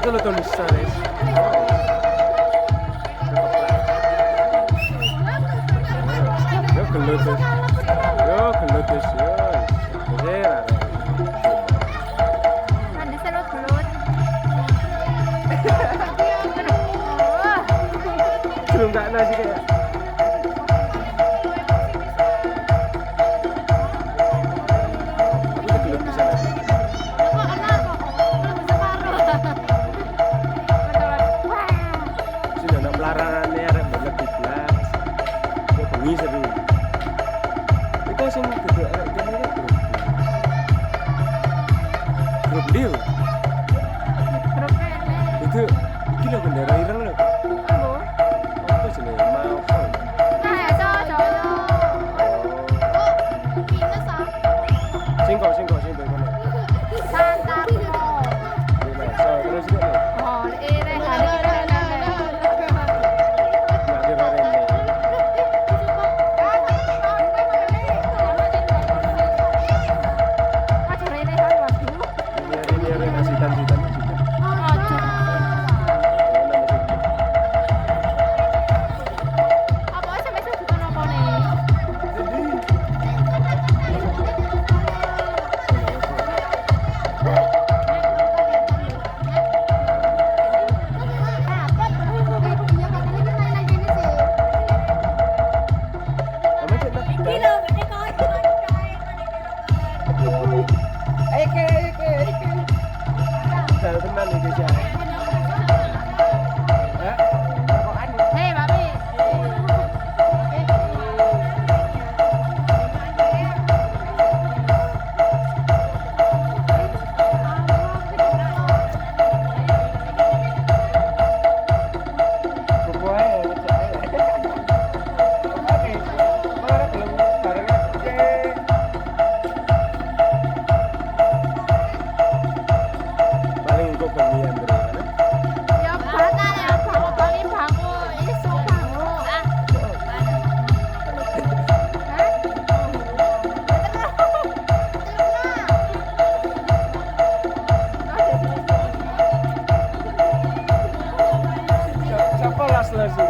te lo tulis, ¿sabes? Yo kelutus. Yo kelutus, yo. Bener. Nanti saya gelut. Belum nggak nasi kayak. Itu kelut di sana. Sudah nak pelarangannya arek banget di kelas. Ya bengi seru. Itu sing gede arek kene grup deal. Itu iki lho bendera ireng lho. Apa jenenge? Mau. Singkok sing kono. So, terus iki lho. Nggak dirarene. Ini sitan. Kalau teman itu sih. Paling kok pengian bro. Siapa las sih?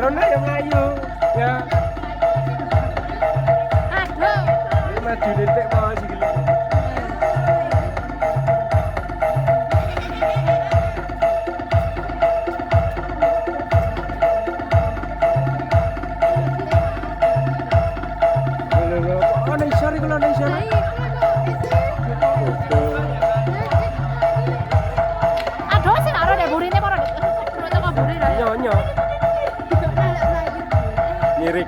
Ronda yang Melayu ya. Maju detik mau sih gitu. Oh, nih sorry kalau nih sorry. Aduh, sih naruh deh burine kok. Burine kok burine. Nyonyo. Nyirik.